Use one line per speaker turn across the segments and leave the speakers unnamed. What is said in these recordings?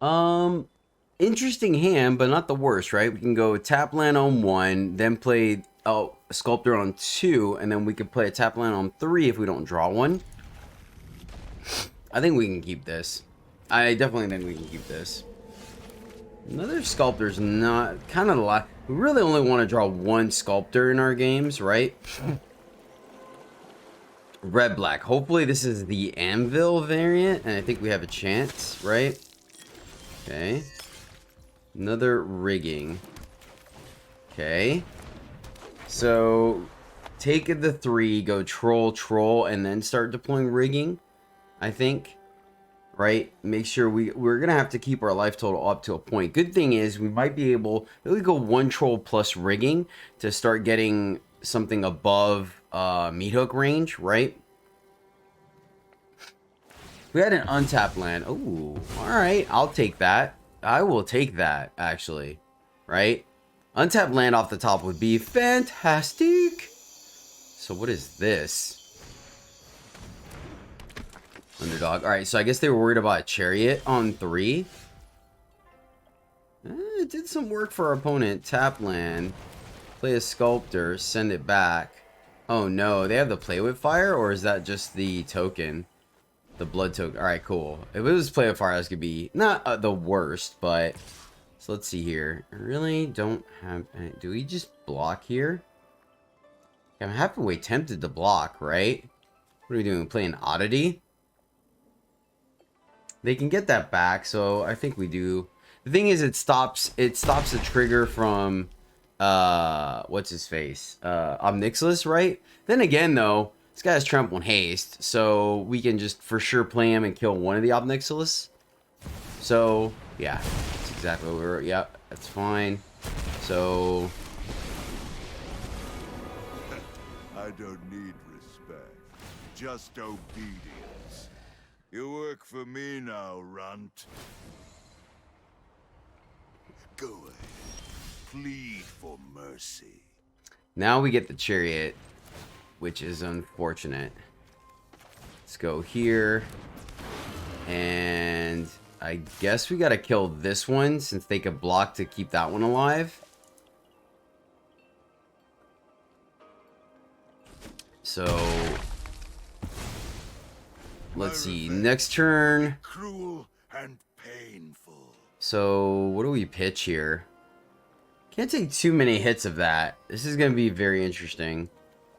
Interesting hand, but not the worst, right? We can go tap land on 1, then play Sculptor on 2, and then we could play a tap land on 3 if we don't draw one. I think we can keep this. I definitely think we can keep this. Another Sculptor's not kind of a lot. We really only want to draw one Sculptor in our games, right? Red black. Hopefully this is the Anvil variant, and I think we have a chance, right? Okay. Another rigging. Okay. So take the 3, go troll, and then start deploying rigging, I think. Right? Make sure we're gonna have to keep our life total up to a point. Good thing is we might be able to go 1 troll plus rigging to start getting something above meat hook range, right? We had an untapped land. Oh, alright, I'll take that. I will take that, actually. Right? Untapped land off the top would be fantastic. So what is this? Underdog. Alright, so I guess they were worried about a chariot on 3. It did some work for our opponent. Tap land. Play a sculptor. Send it back. Oh no, they have the play with fire, or is that just the token? The blood token. Alright, cool. If it was play with fire, this could be not the worst, but... So let's see here. I really don't have... Do we just block here? I'm halfway tempted to block, right? What are we doing? Playing Oddity? They can get that back, so I think we do. The thing is, it stops the trigger from what's his face? Omnixilus, right? Then again though, this guy has trample and haste, so we can just for sure play him and kill one of the Omnixilus. So yeah, that's exactly what we're, yep, that's fine. So
I don't need respect, just obedience. You work for me now, runt. Go ahead. Plead for mercy.
now we get the chariot, which is unfortunate. Let's go here. And I guess we gotta kill this one since they could block to keep that one alive. So let's see. Next turn.
Cruel and painful.
So what do we pitch here? Can't take too many hits of that. This is gonna be very interesting.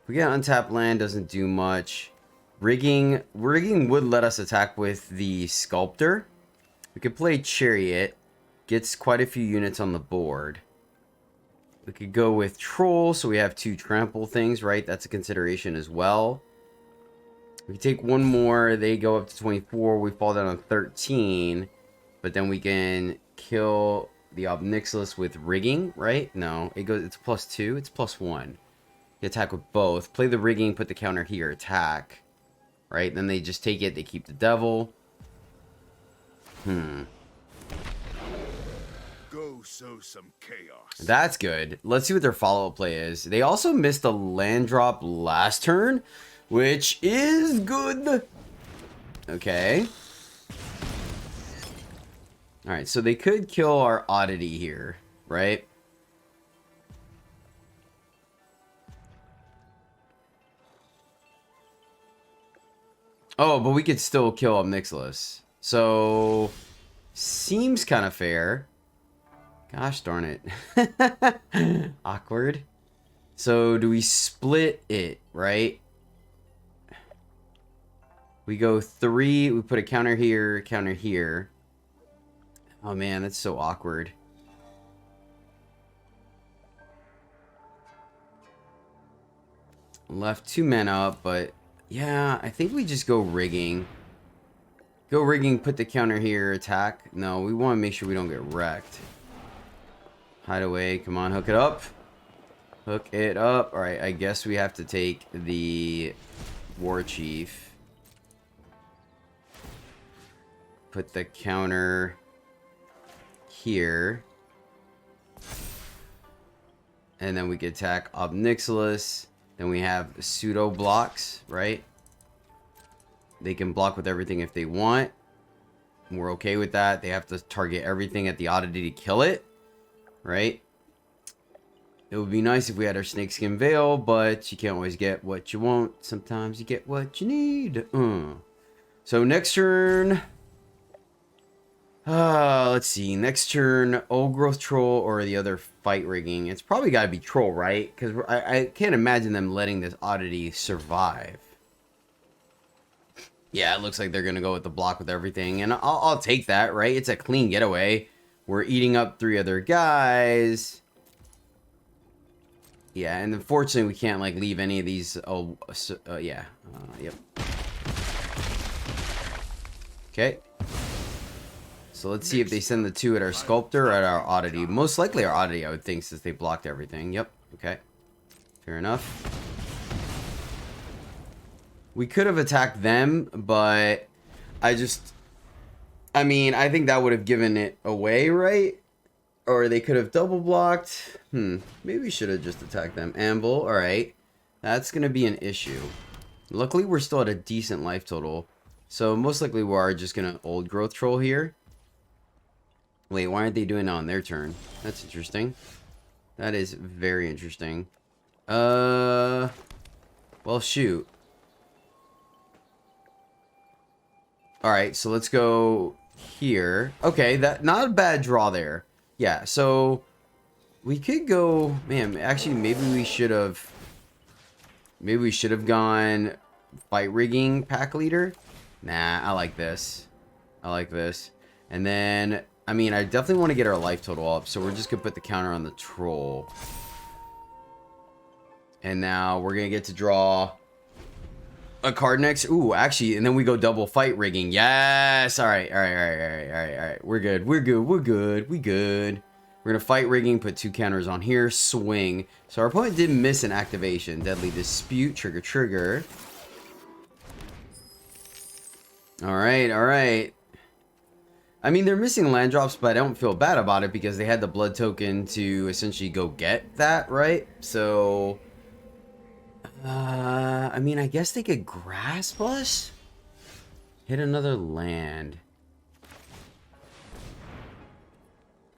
If we get untapped land, doesn't do much. Rigging would let us attack with the sculptor. We could play chariot. Gets quite a few units on the board. We could go with troll, so we have 2 trample things, right? That's a consideration as well. We take one more, they go up to 24, we fall down on 13. But then we can kill the Obnixilus with rigging, right? No, it's +2, it's +1. You attack with both. Play the rigging, put the counter here, attack. Right? Then they just take it, they keep the devil.
Go sow some chaos.
That's good. Let's see what their follow-up play is. They also missed a land drop last turn, which is good. Okay. Alright, so they could kill our oddity here, right? Oh, but we could still kill Omnixilus. So, seems kind of fair. Gosh darn it. Awkward. So, do we split it, right? We go 3, we put a counter here, counter here. Oh man, that's so awkward. Left 2 men up, but yeah, I think we just go rigging. Go rigging, put the counter here, attack. No, we want to make sure we don't get wrecked. Hideaway, come on, hook it up. Hook it up. Alright, I guess we have to take the Warchief. Put the counter here. And then we can attack Obnixilus. Then we have pseudo blocks, right? They can block with everything if they want. We're okay with that. They have to target everything at the oddity to kill it, right? It would be nice if we had our snakeskin veil, but you can't always get what you want. Sometimes you get what you need. So next turn... let's see. Next turn, Old Growth Troll or the other fight rigging. It's probably got to be Troll, right? Because I can't imagine them letting this oddity survive. Yeah, it looks like they're going to go with the block with everything. And I'll take that, right? It's a clean getaway. We're eating up 3 other guys. Yeah, and unfortunately, we can't, like, leave any of these... yeah. Yep. Okay. So let's see if they send the 2 at our Sculptor or at our Oddity. Most likely our Oddity, I would think, since they blocked everything. Yep. Okay. Fair enough. We could have attacked them, but I mean, I think that would have given it away, right? Or they could have double blocked. Maybe we should have just attacked them. Anvil, alright. That's going to be an issue. Luckily, we're still at a decent life total. So most likely we are just going to Old Growth Troll here. Wait, why aren't they doing it on their turn? That's interesting. That is very interesting. Well, shoot. Alright, so let's go here. Okay, not a bad draw there. Yeah, so we could go... Man, actually, maybe we should have... Maybe we should have gone fight rigging pack leader. Nah, I like this. I like this. And then, I mean, I definitely want to get our life total up, so we're just going to put the counter on the troll. And now we're going to get to draw a card next. Ooh, actually, and then we go double fight rigging. Yes! Alright, alright. We're good. We good. We're going to fight rigging, put 2 counters on here, swing. So our opponent did miss an activation. Deadly Dispute, trigger. Alright. I mean, they're missing land drops, but I don't feel bad about it because they had the blood token to essentially go get that, right? So, I mean, I guess they could grasp us? Hit another land.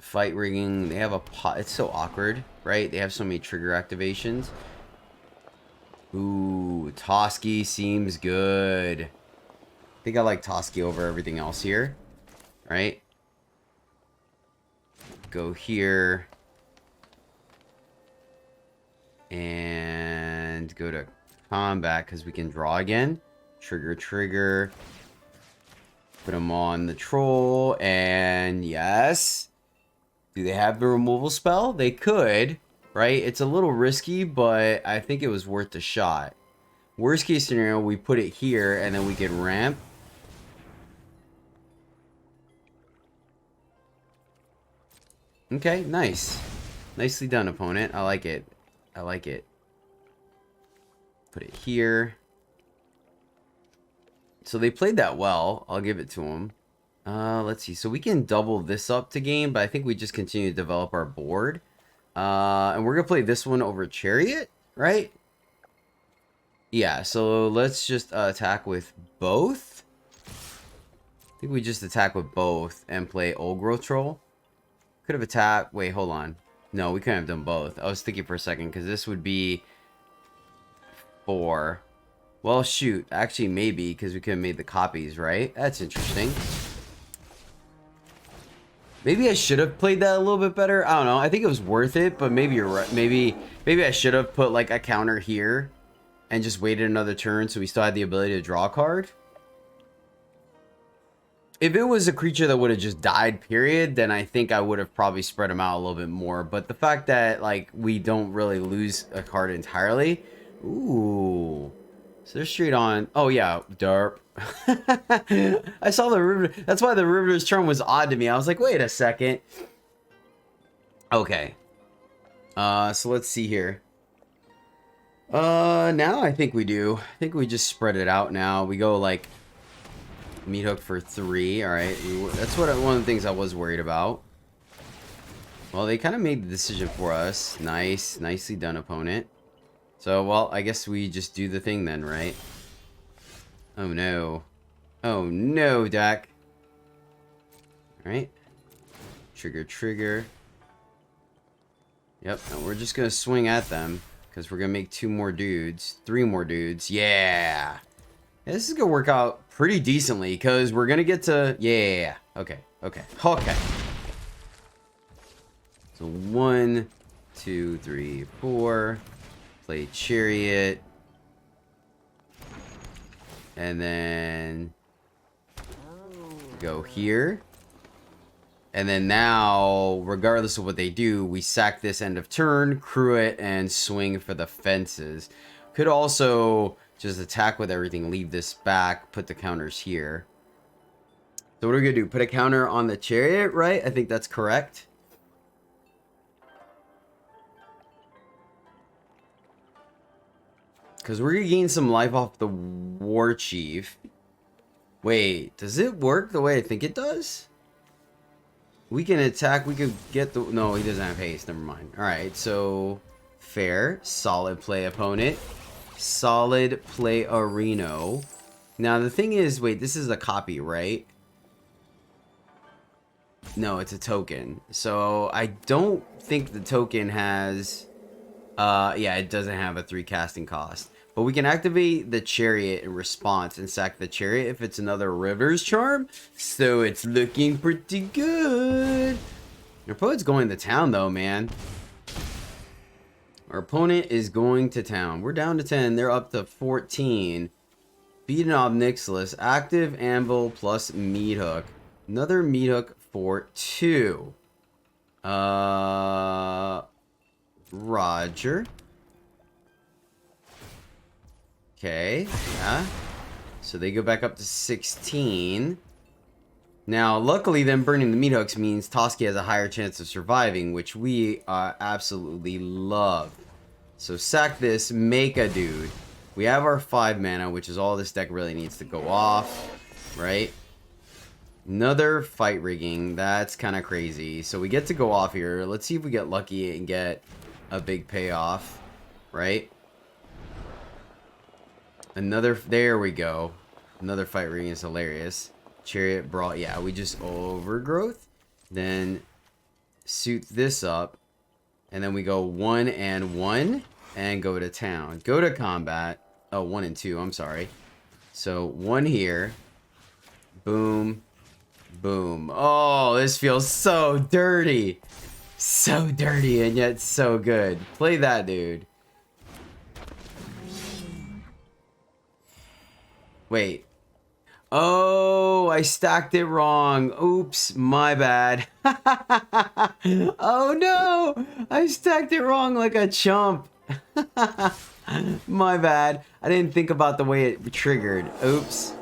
Fight rigging, they have a pot. It's so awkward, right? They have so many trigger activations. Ooh, Toski seems good. I think I like Toski over everything else here. Right? Go here. And go to combat because we can draw again. Trigger. Put them on the troll. And yes. Do they have the removal spell? They could. Right? It's a little risky, but I think it was worth the shot. Worst case scenario, we put it here and then we could ramp. Okay, nice. Nicely done, opponent. I like it. Put it here. So they played that well. I'll give it to them. Let's see. So we can double this up to game, but I think we just continue to develop our board. And we're going to play this one over Chariot, right? Yeah, so let's just attack with both. I think we just attack with both and play Old Growth Troll. Could have attacked... Wait, hold on. No, we couldn't have done both. I was thinking for a second, because this would be 4. Well, shoot. Actually, maybe, because we could have made the copies, right? That's interesting. Maybe I should have played that a little bit better. I don't know. I think it was worth it, but maybe you're right. Maybe I should have put, like, a counter here and just waited another turn so we still had the ability to draw a card. If it was a creature that would have just died, period, then I think I would have probably spread them out a little bit more. But the fact that, like, we don't really lose a card entirely. Ooh. So they're straight on. Oh, yeah. Derp. I saw the Riveter. That's why the Riveter's turn was odd to me. I was like, wait a second. Okay. So let's see here. Now I think we do. I think we just spread it out now. We go, like... Meat hook for 3. Alright. That's one of the things I was worried about. Well, they kind of made the decision for us. Nice. Nicely done, opponent. So, well, I guess we just do the thing then, right? Oh, no. Oh, no, Dak. Alright. Trigger, trigger. Yep, and we're just gonna swing at them. Because we're gonna make 2 more dudes. 3 more dudes. Yeah! This is gonna work out pretty decently. Because we're gonna get to... Yeah. Okay, okay, okay. So 1, 2, 3, 4. Play chariot. And then... go here. And then now, regardless of what they do, we sack this end of turn, crew it, and swing for the fences. Could also just attack with everything, leave this back, put the counters here. So what are we going to do? Put a counter on the chariot, right? I think that's correct. Because we're going to gain some life off the Warchief. Wait, does it work the way I think it does? We can attack, we could get the... No, he doesn't have haste, never mind. Alright, so... fair. Solid play, opponent. Solid play, Areno. Now, the thing is... Wait, this is a copy, right? No, it's a token. So, I don't think the token has... yeah, it doesn't have a 3 casting cost. But we can activate the chariot in response and sack the chariot if it's another River's Charm. So it's looking pretty good. Our opponent's going to town though, man. Our opponent is going to town. We're down to 10. They're up to 14. Beaten Obnixilis. Active Anvil plus Meat Hook. Another Meat Hook for 2. Roger. Okay, yeah. So they go back up to 16. Now, luckily, them burning the meat hooks means Toski has a higher chance of surviving, which we absolutely love. So sack this, make a dude. We have our 5 mana, which is all this deck really needs to go off, right? Another fight rigging. That's kind of crazy. So we get to go off here. Let's see if we get lucky and get a big payoff, right? Another, there we go. Another fight ring is hilarious. Chariot brawl, yeah, we just overgrowth. Then suit this up. And then we go 1 and 1 and go to town. Go to combat. Oh, 1 and 2, I'm sorry. So 1 here. Boom. Boom. Oh, this feels so dirty. So dirty and yet so good. Play that, dude. Wait. Oh, I stacked it wrong. Oops, my bad. Oh no, I stacked it wrong like a chump. My bad. I didn't think about the way it triggered. Oops.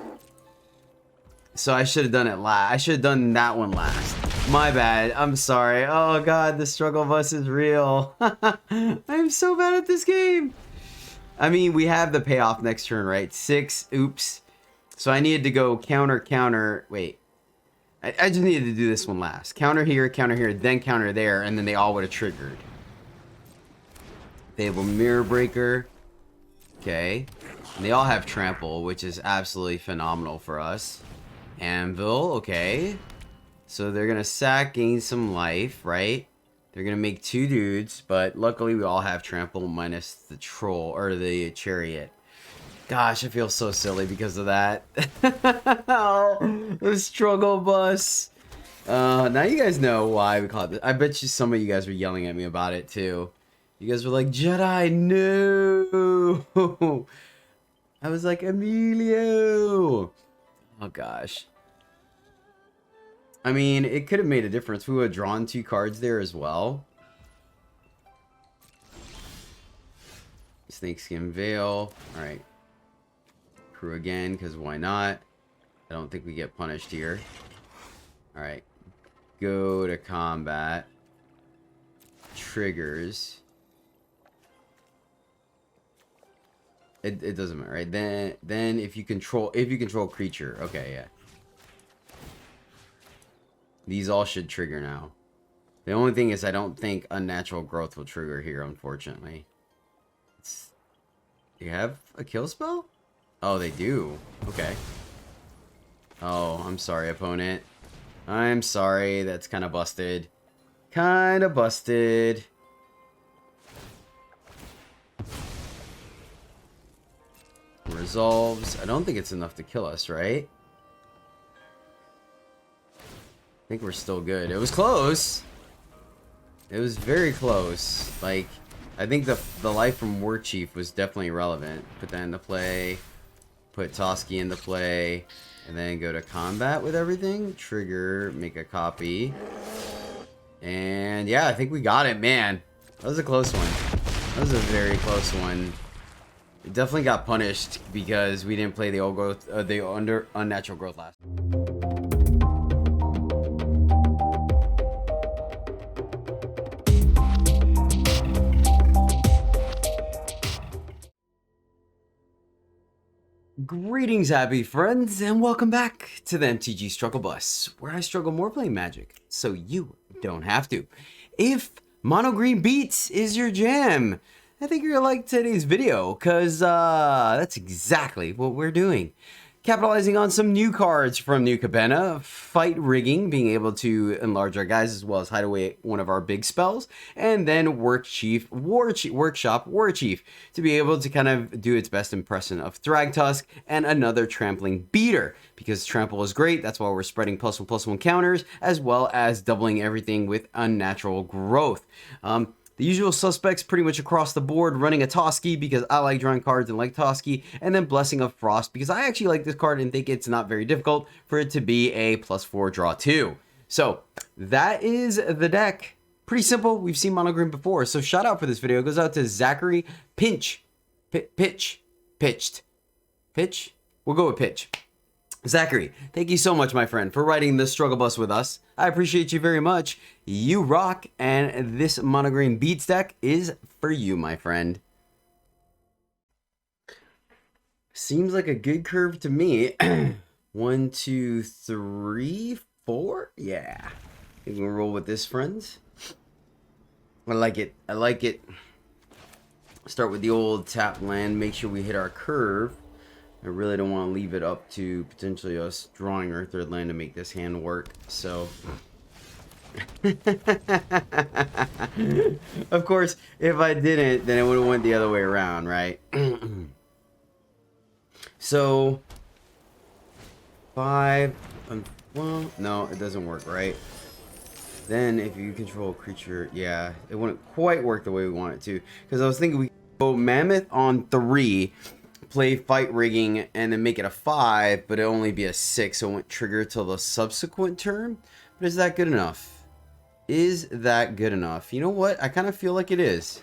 So I should have done it last. I should have done that one last. My bad. I'm sorry. Oh god, the struggle bus is real. I'm so bad at this game. I mean, we have the payoff next turn, right? 6. Oops. So I needed to go counter, counter. Wait. I just needed to do this one last. Counter here, then counter there, and then they all would have triggered. They have a Mirror Breaker. Okay. And they all have Trample, which is absolutely phenomenal for us. Anvil, okay. So they're going to sack, gain some life, right? They're going to make 2 dudes, but luckily we all have Trample minus the Troll, or the Chariot. Gosh, I feel so silly because of that. Oh, the struggle bus. Now you guys know why we call it this. I bet you some of you guys were yelling at me about it too. You guys were like, Jedi, no. I was like, Emilio. Oh gosh. I mean, it could have made a difference. We would have drawn 2 cards there as well. Snakeskin Veil. Alright. Crew again, because why not? I don't think we get punished here. Alright. Go to combat. Triggers. It doesn't matter, right? Then if you control creature. Okay, yeah. These all should trigger now. The only thing is I don't think Unnatural Growth will trigger here, unfortunately. Do you have a kill spell? Oh, they do. Okay. Oh, I'm sorry, opponent. I'm sorry, that's kind of busted. Kind of busted. Resolves. I don't think it's enough to kill us, right? I think we're still good. It was close. It was very close. Like, I think the life from Warchief was definitely relevant. Put that into play. Put Toski into play. And then go to combat with everything. Trigger. Make a copy. And yeah, I think we got it, man. That was a close one. That was a very close one. It definitely got punished because we didn't play the old growth, the unnatural growth last. Greetings, happy friends, and welcome back to the MTG Struggle Bus, where I struggle more playing Magic, so you don't have to. If mono green beats is your jam, I think you're gonna like today's video, because that's exactly what we're doing. Capitalizing on some new cards from new Capenna, fight rigging, being able to enlarge our guys as well as hide away one of our big spells, and then Workshop Warchief to be able to kind of do its best impression of Thragtusk and another trampling beater. Because trample is great, that's why we're spreading +1/+1 counters, as well as doubling everything with unnatural growth. The usual suspects pretty much across the board, running a Toski because I like drawing cards and like Toski, and then Blessing of Frost because I actually like this card and think it's not very difficult for it to be a +4 draw 2. So that is the deck. Pretty simple. We've seen mono green before. So shout out for this video. It goes out to Zachary Pitched. We'll go with Pitch. Zachary, thank you so much, my friend, for riding the struggle bus with us. I appreciate you very much. You rock, and this mono green beats deck is for you, my friend. Seems like a good curve to me. 1, 2, 3, 4. Yeah, I think we'll roll with this, friends. I like it. I like it. Start with the old tap land. Make sure we hit our curve. I really don't want to leave it up to potentially us drawing our third land to make this hand work, so... Of course, if I didn't, then it would have went the other way around, right? So... 5... well, no, it doesn't work, right? Then, if you control a creature, yeah, it wouldn't quite work the way we want it to. Because I was thinking we could go Mammoth on 3... play fight rigging and then make it a 5, but it only be a 6, so it won't trigger till the subsequent turn. But is that good enough? Is that good enough? You know what? I kind of feel like it is,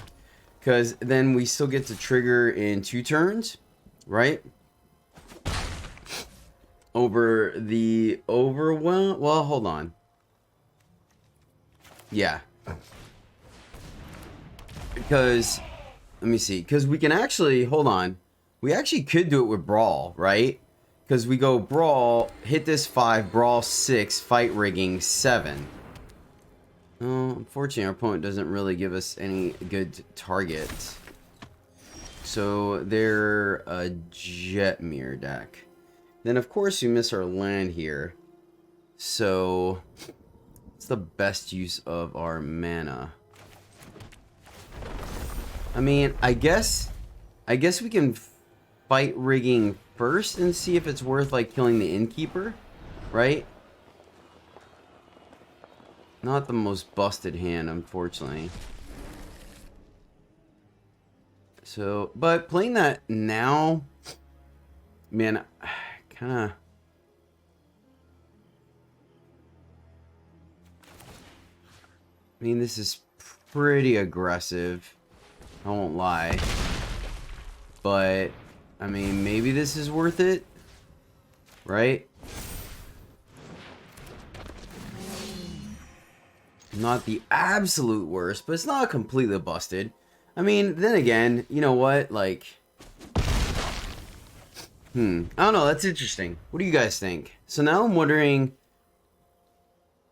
because then we still get to trigger in 2 turns, right? Over the overwhelm. Well, hold on. Yeah, because let me see. Because we can actually hold on. We actually could do it with Brawl, right? Because we go Brawl, hit this 5, Brawl 6, Fight Rigging 7. Oh, unfortunately, our opponent doesn't really give us any good target. So they're a Jetmir deck. Then, of course, we miss our land here. So, what's the best use of our mana? I mean, I guess we can fight rigging first and see if it's worth like killing the innkeeper, right? Not the most busted hand, unfortunately. So, but playing that now, man, kind of. I mean, this is pretty aggressive. I won't lie. But I mean, maybe this is worth it, right? Not the absolute worst, but it's not completely busted. I mean, then again, you know what? Like, I don't know. That's interesting. What do you guys think? So now I'm wondering,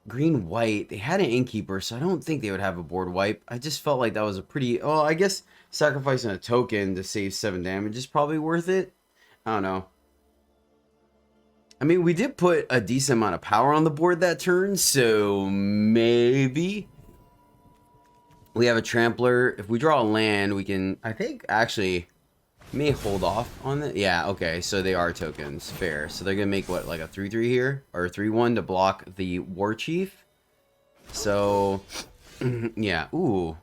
green white, they had an innkeeper, so I don't think they would have a board wipe. I just felt like that was a pretty, oh, I guess sacrificing a token to save 7 damage is probably worth it. I don't know. I mean, we did put a decent amount of power on the board that turn, so maybe we have a trampler. If we draw a land, we can, I think, actually, may hold off on it. Yeah, okay, so they are tokens. Fair. So they're going to make, what, like a 3/3 here? Or a 3/1 to block the Warchief? So, yeah. Ooh.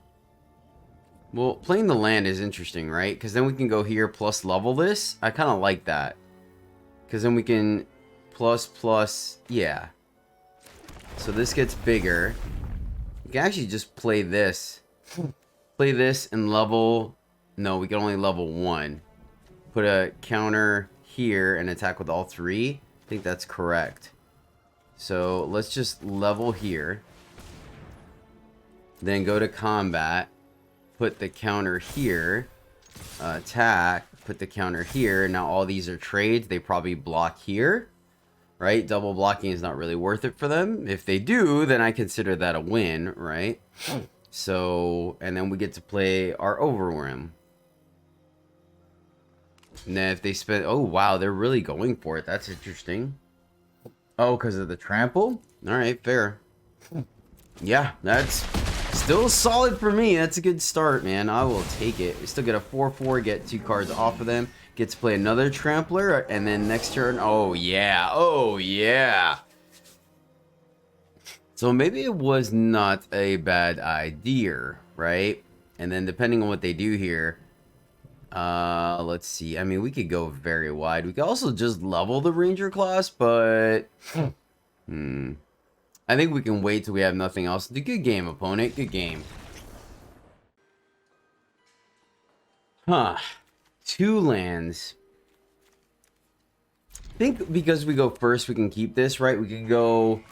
Well, playing the land is interesting, right? Because then we can go here plus level this. I kind of like that. Because then we can plus, yeah. So this gets bigger. We can actually just play this. Play this and level... No, we can only level 1. Put a counter here and attack with all 3. I think that's correct. So let's just level here. Then go to combat. Put the counter here. Attack. Put the counter here. Now all these are trades. They probably block here. Right? Double blocking is not really worth it for them. If they do, then I consider that a win, right? So, and then we get to play our Overwhelm. And then if they spend... Oh, wow, they're really going for it. That's interesting. Oh, because of the trample? Alright, fair. Yeah, that's still solid for me. That's a good start, man. I will take it. We still get a 4/4, get 2 cards off of them. Get to play another trampler, and then next turn... Oh, yeah. Oh, yeah. So maybe it was not a bad idea, right? And then depending on what they do here... let's see. I mean, we could go very wide. We could also just level the Ranger class, but... I think we can wait till we have nothing else. Good game, opponent. Good game. Huh. 2 lands. I think because we go first, we can keep this, right? We can go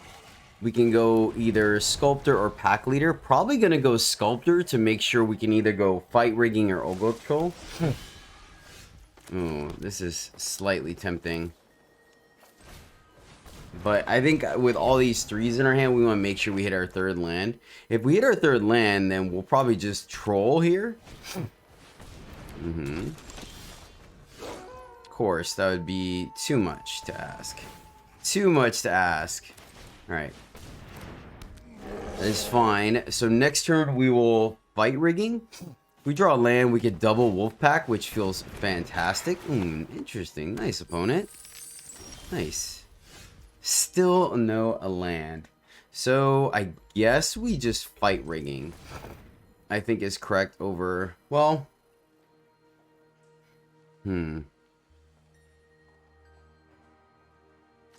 either Sculptor or Pack Leader. Probably going to go Sculptor to make sure we can either go Fight Rigging or Ogo Control. Ooh, this is slightly tempting. But I think with all these 3s in our hand, we want to make sure we hit our 3rd land. If we hit our 3rd land, then we'll probably just troll here. Of course, that would be too much to ask. Too much to ask. Alright. That is fine. So next turn, we will Fight Rigging. If we draw a land, we get double Wolfpack, which feels fantastic. Interesting. Nice, opponent. Nice. Still no land. So I guess we just Fight Rigging. I think is correct over... Well...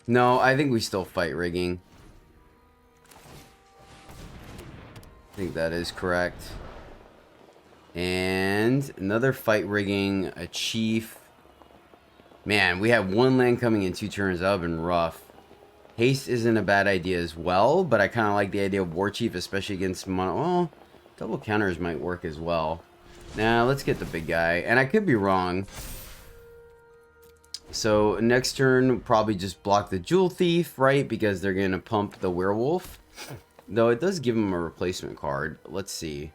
No, I think we still Fight Rigging. I think that is correct. And another Fight Rigging, a Chief. Man, we have 1 land coming in 2 turns. That would have been rough. Haste isn't a bad idea as well, but I kind of like the idea of Warchief, especially against mono. Well, double counters might work as well. Now, let's get the big guy. And I could be wrong. So, next turn, probably just block the Jewel Thief, right? Because they're going to pump the Werewolf. Though it does give him a replacement card. Let's see.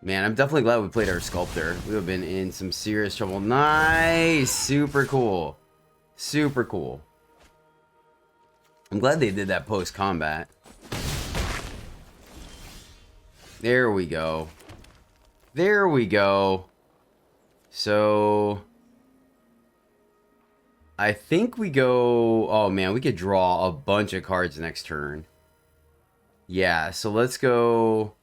Man, I'm definitely glad we played our Sculptor. We would have been in some serious trouble. Nice! Super cool. Super cool. I'm glad they did that post-combat. There we go. There we go. So... I think we go... Oh, man, we could draw a bunch of cards next turn. Yeah, so let's go...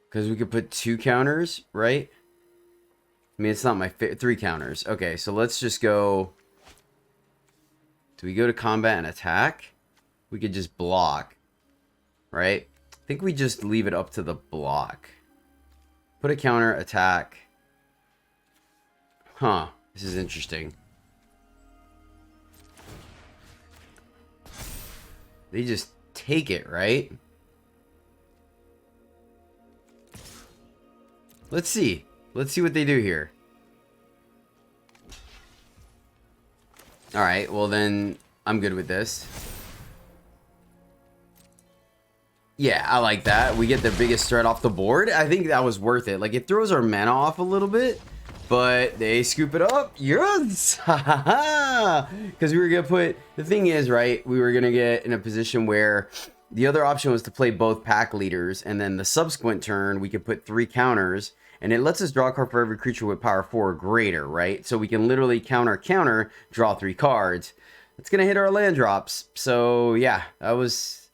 Because we could put 2 counters, right? I mean, it's not my 3 counters. Okay, so let's just go... Do we go to combat and attack? We could just block, right? I think we just leave it up to the block. Put a counter, attack. Huh. This is interesting. They just take it, right? Let's see. Let's see what they do here. Alright, well then, I'm good with this. Yeah, I like that. We get the biggest threat off the board. I think that was worth it. Like, it throws our mana off a little bit. But they scoop it up. Yes! Because we were going to put... The thing is, right, we were going to get in a position where the other option was to play both pack leaders. And then the subsequent turn, we could put 3 counters. And it lets us draw a card for every creature with power 4 or greater, right? So we can literally counter, draw 3 cards. It's going to hit our land drops. So, yeah, that was...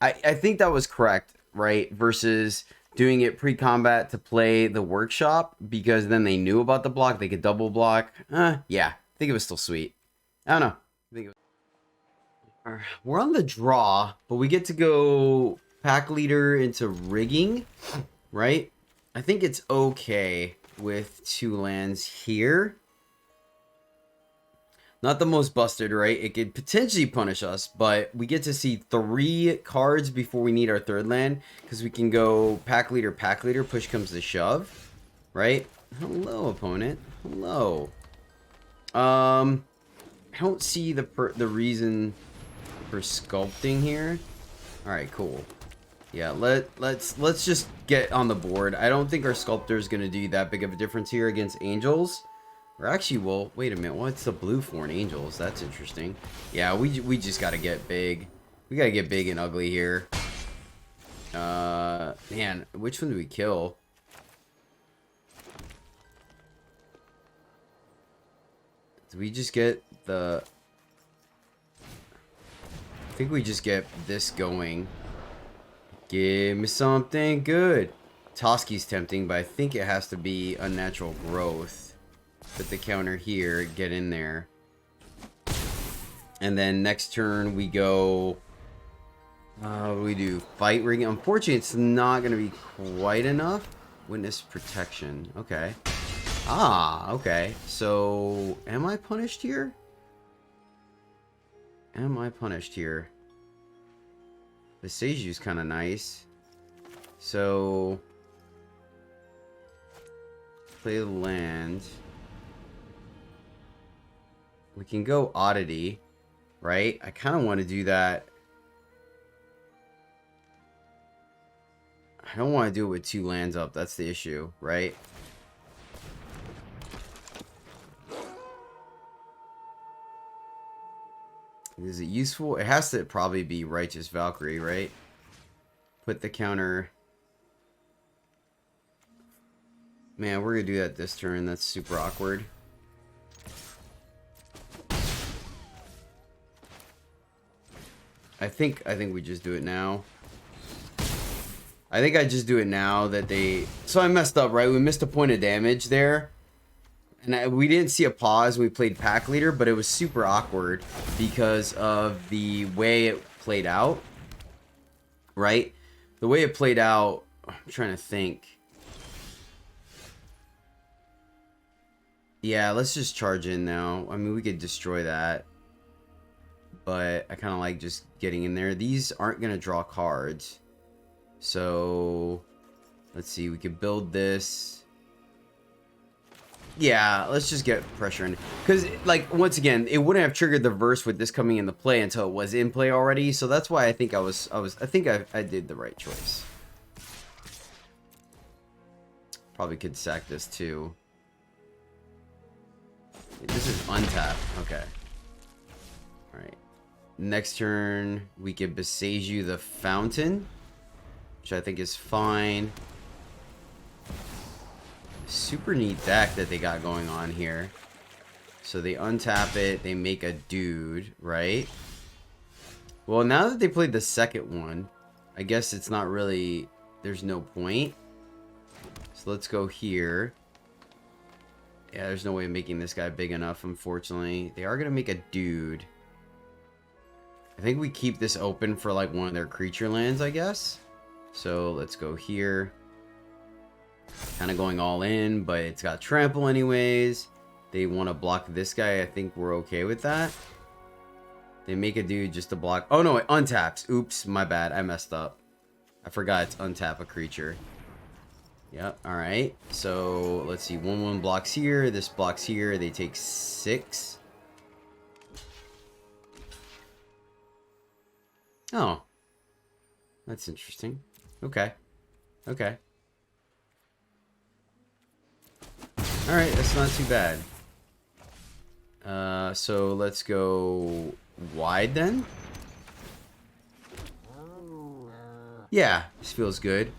I think that was correct, right? Versus... doing it pre-combat to play the workshop because then they knew about the block. They could double block. Yeah, I think it was still sweet. I don't know. I think it was... We're on the draw, but we get to go pack leader into rigging, right? I think it's okay with 2 lands here. Not the most busted, right? It could potentially punish us, but we get to see 3 cards before we need our 3rd land, because we can go pack leader, push comes to shove, right? Hello, opponent. Hello. I don't see the reason for sculpting here. All right, cool. Yeah, let's just get on the board. I don't think our sculptor is going to do that big of a difference here against angels. Or actually, well, wait a minute. What's the blue for in angels? That's interesting. Yeah, we just got to get big. We got to get big and ugly here. Man, which one do we kill? Do we just get the... I think we just get this going. Give me something good. Toski's tempting, but I think it has to be unnatural growth. Put the counter here, get in there. And then next turn we go... what do we do? Fight ring. Unfortunately, it's not going to be quite enough. Witness protection. Okay. Okay. So, am I punished here? Am I punished here? The Seiju's kind of nice. So... play the land. We can go oddity, right? I kind of want to do that. I don't want to do it with 2 lands up. That's the issue, right? Is it useful? It has to probably be Righteous Valkyrie, right? Put the counter. Man, we're going to do that this turn. That's super awkward. I think we just do it now. I think I just do it now that they... So I messed up, right? We missed a point of damage there. And we didn't see a pause when we played pack leader, but it was super awkward because of the way it played out. Right? The way it played out... I'm trying to think. Yeah, let's just charge in now. I mean, we could destroy that. But I kind of like just getting in there. These aren't going to draw cards. So, let's see. We could build this. Yeah, let's just get pressure in. Because, like, once again, it wouldn't have triggered the verse with this coming into play until it was in play already. So that's why I think I think I did the right choice. Probably could sack this too. This is untap. Okay. Alright. Next turn, we can Beseiju the Fountain, which I think is fine. Super neat deck that they got going on here. So they untap it, they make a dude, right? Well, now that they played the second one, I guess it's not really... There's no point. So let's go here. Yeah, there's no way of making this guy big enough, unfortunately. They are going to make a dude. I think we keep this open for like one of their creature lands, I guess. So let's go here. Kind of going all in, but it's got trample anyways. They want to block this guy. I think we're okay with that. They make a dude just to block. Oh no, it untaps. Oops, my bad. I messed up. I forgot it's untap a creature. Yep, alright. So let's see. 1/1 blocks here. This blocks here. They take 6. Oh. That's interesting. Okay. Okay. Alright, that's not too bad. So let's go wide then. Yeah, this feels good.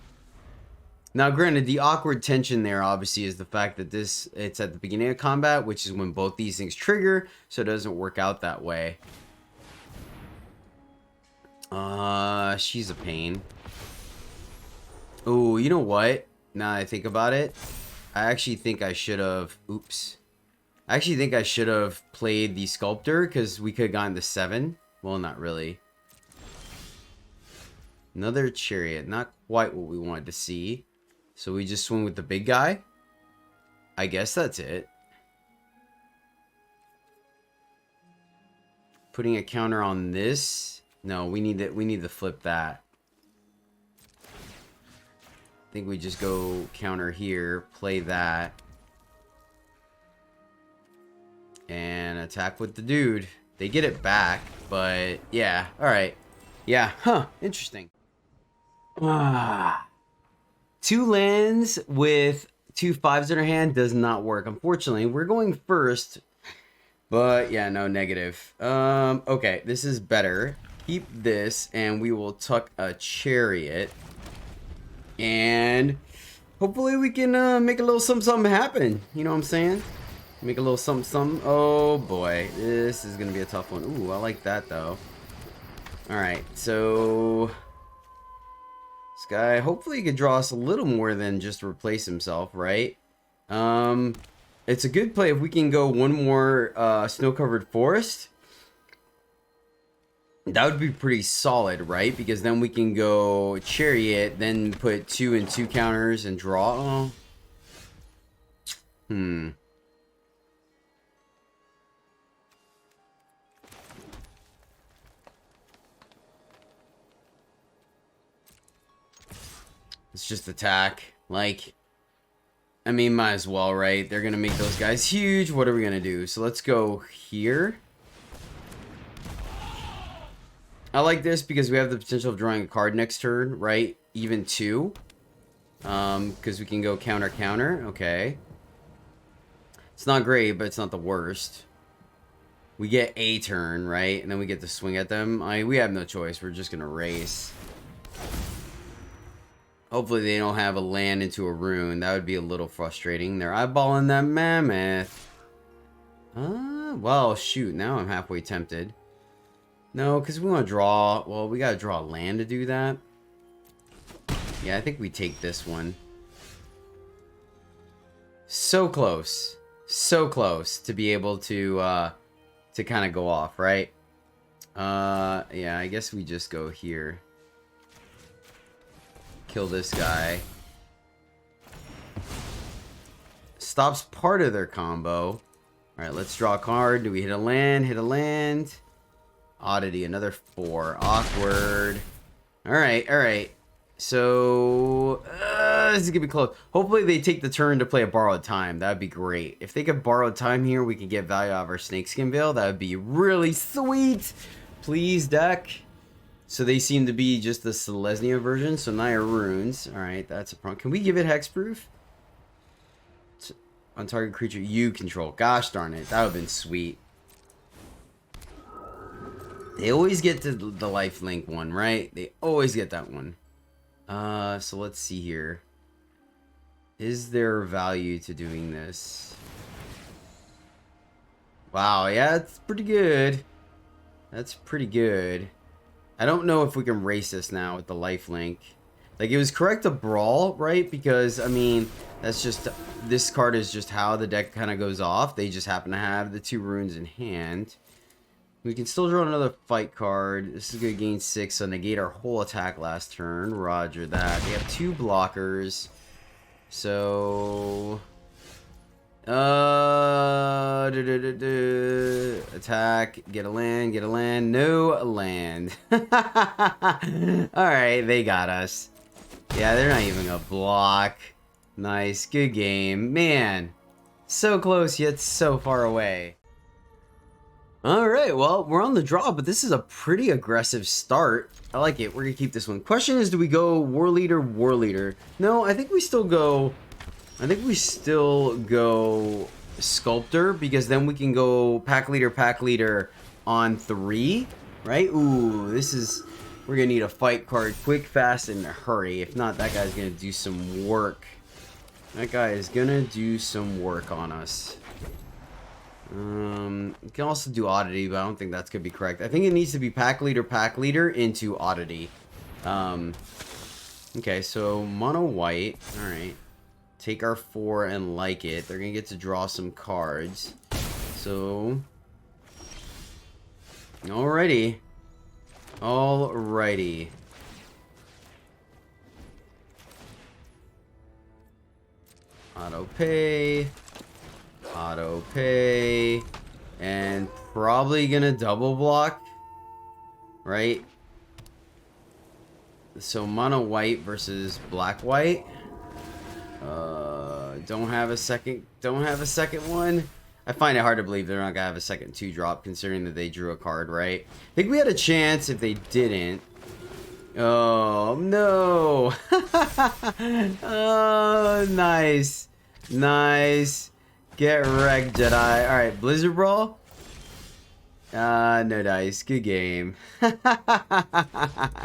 Now, granted, the awkward tension there obviously is the fact that it's at the beginning of combat, which is when both these things trigger, so it doesn't work out that way. She's a pain. Oh, you know what? Now that I think about it, I actually think I should have... Oops. I actually think I should have played the Sculptor, because we could have gotten to 7. Well, not really. Another Chariot. Not quite what we wanted to see. So we just swing with the big guy? I guess that's it. Putting a counter on this? No, we need to flip that. I think we just go counter here, play that. And attack with the dude. They get it back, but yeah, alright. Yeah, huh, interesting. 2 lands with 2 5s in our hand does not work. Unfortunately, we're going first. But yeah, no, negative. Okay, this is better. Keep this, and we will tuck a Chariot. And hopefully we can make a little something happen. You know what I'm saying? Make a little something. Oh boy, this is gonna be a tough one. Ooh, I like that though. Alright, so this guy, hopefully he could draw us a little more than just replace himself, right? It's a good play if we can go one more snow-covered forest. That would be pretty solid, right? Because then we can go Chariot, then put 2 and 2 counters and draw. Oh. Let's just attack. Like, I mean, might as well, right? They're gonna make those guys huge. What are we gonna do? So let's go here. I like this because we have the potential of drawing a card next turn, right? Even 2. Because we can go counter, counter. Okay. It's not great, but it's not the worst. We get a turn, right? And then we get to swing at them. We have no choice. We're just gonna race. Hopefully they don't have a land into a rune. That would be a little frustrating. They're eyeballing that mammoth. Well, shoot. Now I'm halfway tempted. No, because we want to draw... Well, we got to draw a land to do that. Yeah, I think we take this one. So close. So close to be able to kind of go off, right? Yeah, I guess we just go here. Kill this guy. Stops part of their combo. Alright, let's draw a card. Do we hit a land? Hit a land. Oddity, another 4. Awkward. Alright, alright. So, this is gonna be close. Hopefully they take the turn to play a Borrowed Time. That would be great. If they could Borrowed Time here, we could get value out of our Snakeskin Veil. That would be really sweet. Please, deck. So they seem to be just the Selesnya version. So Naya Runes. Alright, that's a problem. Can we give it hexproof? On target creature you control. Gosh darn it. That would have been sweet. They always get to the lifelink one, right? They always get that one. So let's see here. Is there value to doing this? Wow, yeah, that's pretty good. That's pretty good. I don't know if we can race this now with the lifelink. Like, it was correct to brawl, right? Because, I mean, that's just... This card is just how the deck kind of goes off. They just happen to have the 2 runes in hand. We can still draw another fight card. This is going to gain 6, so negate our whole attack last turn. Roger that. They have 2 blockers. So... Attack. Get a land. No land. Alright, they got us. Yeah, they're not even going to block. Nice. Good game. Man. So close, yet so far away. Alright, well, we're on the draw, but this is a pretty aggressive start. I like it. We're going to keep this one. Question is, do we go War Leader, War Leader? No, I think we still go... I think we still go Sculptor, because then we can go pack leader on 3, right? Ooh, this is... We're going to need a fight card quick, fast, and hurry. If not, that guy's going to do some work. That guy is going to do some work on us. You can also do Oddity, but I don't think that's going to be correct. I think it needs to be pack leader into Oddity. Okay, so mono white. Alright. Take our 4 and like it. They're going to get to draw some cards. So... Alrighty. Alrighty. Auto pay. Auto pay. And probably gonna double block. Right? So mono white versus black white. Don't have a second one. I find it hard to believe they're not gonna have a second 2-drop, considering that they drew a card, right? I think we had a chance if they didn't. Oh no! Oh, nice, nice. Get wrecked, Jedi. All right, Blizzard Brawl. No dice. Good game.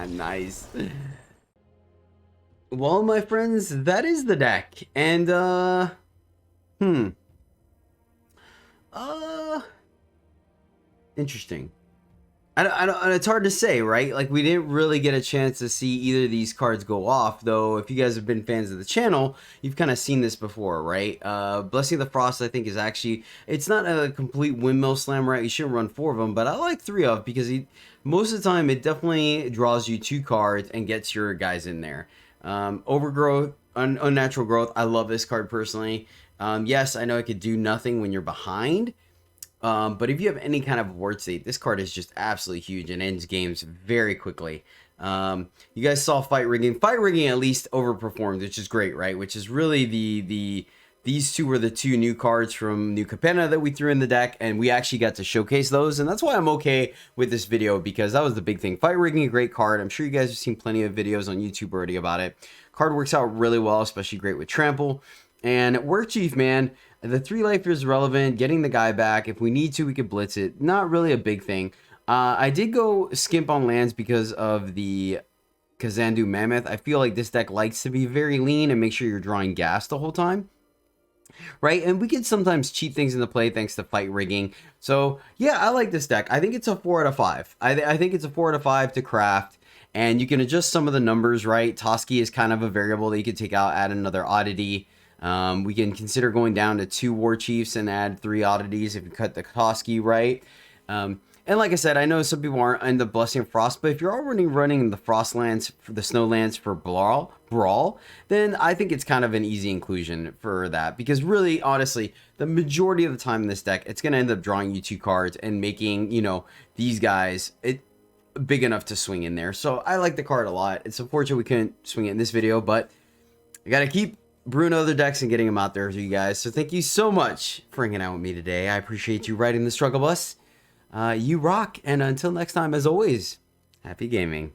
Nice. Well, my friends, that is the deck, and interesting. I don't, it's hard to say, right? Like, we didn't really get a chance to see either of these cards go off, though. If you guys have been fans of the channel, you've kind of seen this before, right? Blessing of the Frost, I think, is actually, it's not a complete windmill slam, right? You shouldn't run 4 of them, but I like 3 of, because most of the time it definitely draws you 2 cards and gets your guys in there. Overgrowth, Unnatural Growth, I love this card personally. Yes, I know it could do nothing when you're behind. But if you have any kind of ward state, this card is just absolutely huge and ends games very quickly. You guys saw Fight Rigging. Fight Rigging at least overperformed, which is great, right? Which is really these two were the 2 new cards from New Capenna that we threw in the deck, and we actually got to showcase those, and that's why I'm okay with this video, because that was the big thing. Fight Rigging, a great card. I'm sure you guys have seen plenty of videos on YouTube already about it. Card works out really well, especially great with Trample. And Workchief, man, the 3 life is relevant, getting the guy back. If we need to, we could blitz it. Not really a big thing. I did go skimp on lands because of the Kazandu Mammoth. I feel like this deck likes to be very lean and make sure you're drawing gas the whole time. Right? And we can sometimes cheat things into play thanks to Fight Rigging. So, yeah, I like this deck. I think it's a 4 out of 5. I think it's a 4 out of 5 to craft. And you can adjust some of the numbers, right? Toski is kind of a variable that you could take out, add another oddity. We can consider going down to 2 Warchiefs and add 3 oddities if you cut the Toski right. And like I said, I know some people aren't in the Blessing of Frost, but if you're already running the Frostlands, for the Snowlands for Brawl, then I think it's kind of an easy inclusion for that. Because really, honestly, the majority of the time in this deck, it's going to end up drawing you 2 cards and making, you know, these guys big enough to swing in there. So I like the card a lot. It's unfortunate we couldn't swing it in this video, but I got to keep brewing other decks and getting them out there for you guys. So thank you so much for hanging out with me today. I appreciate you riding the struggle bus. You rock, and until next time, as always, happy gaming.